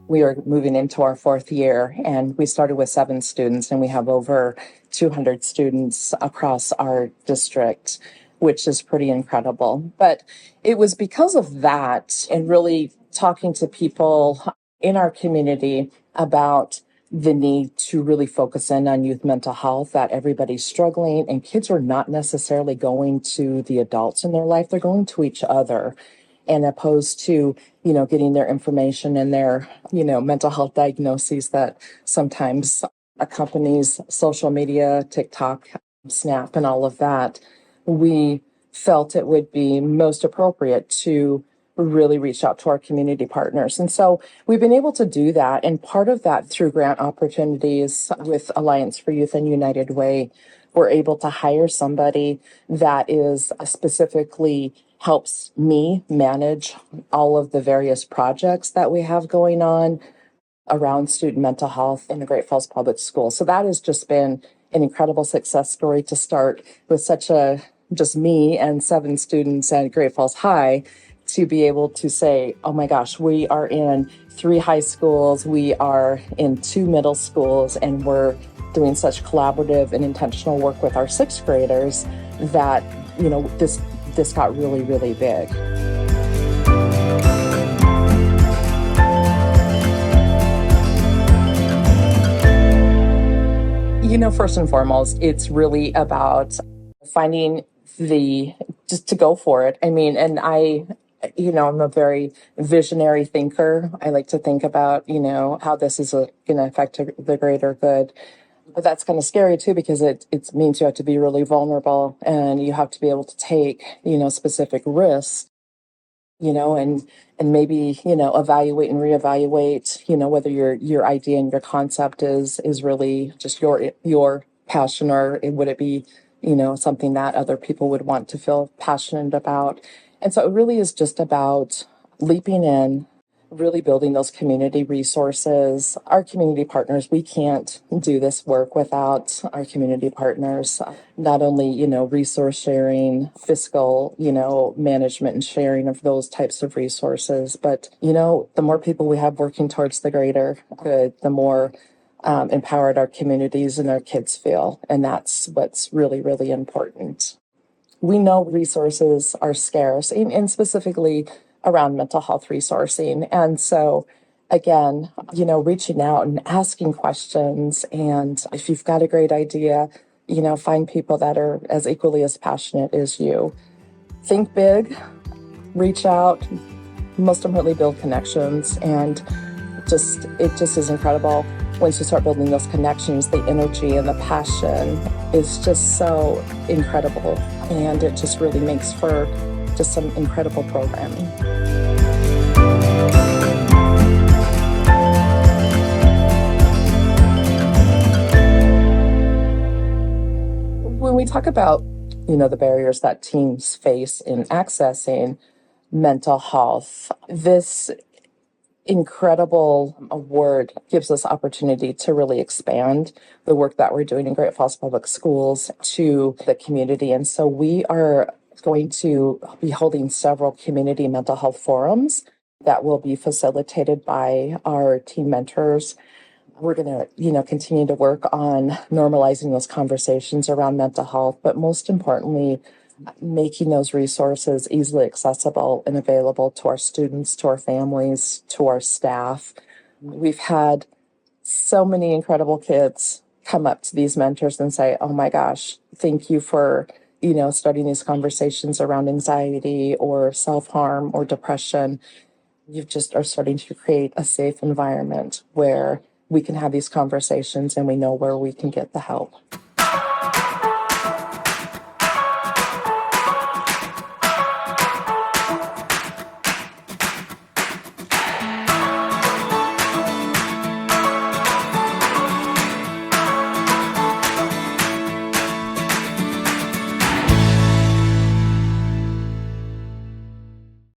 We are moving into our fourth year, and we started with 7 students, and we have over 200 students across our district, which is pretty incredible. But it was because of that and really talking to people in our community about the need to really focus in on youth mental health, that everybody's struggling, and kids are not necessarily going to the adults in their life, they're going to each other, and opposed to, getting their information and their, mental health diagnoses that sometimes accompanies social media, TikTok, Snap, and all of that. We felt it would be most appropriate to really reach out to our community partners. And so we've been able to do that. And part of that through grant opportunities with Alliance for Youth and United Way, we're able to hire somebody that is specifically helps me manage all of the various projects that we have going on around student mental health in the Great Falls Public Schools. So that has just been an incredible success story to start with just me and 7 students at Great Falls High to be able to say, oh my gosh, we are in 3 high schools, we are in 2 middle schools, and we're doing such collaborative and intentional work with our 6th graders that, this got really, really big. First and foremost, it's really about finding just to go for it. And I'm a very visionary thinker. I like to think about, how this is going to affect the greater good. But that's kind of scary too, because it means you have to be really vulnerable and you have to be able to take, specific risks, and maybe, evaluate and reevaluate, whether your idea and your concept is really just your passion, or would it be, something that other people would want to feel passionate about. And so it really is just about leaping in, really building those community resources. Our community partners, we can't do this work without our community partners. Not only, resource sharing, fiscal, management and sharing of those types of resources, but, the more people we have working towards the greater good, the more empowered our communities and our kids feel. And that's what's really, really important. We know resources are scarce, and specifically around mental health resourcing. And so, again, reaching out and asking questions. And if you've got a great idea, find people that are as equally as passionate as you. Think big, reach out, most importantly, build connections. And it just is incredible. Once you start building those connections, the energy and the passion is just so incredible. And it just really makes for just some incredible programming. When we talk about, the barriers that teens face in accessing mental health, this incredible award gives us opportunity to really expand the work that we're doing in Great Falls Public Schools to the community. And so we are going to be holding several community mental health forums that will be facilitated by our teen mentors. We're going to, continue to work on normalizing those conversations around mental health, but most importantly, making those resources easily accessible and available to our students, to our families, to our staff. We've had so many incredible kids come up to these mentors and say, oh my gosh, thank you for, starting these conversations around anxiety or self-harm or depression. You just are starting to create a safe environment where we can have these conversations and we know where we can get the help.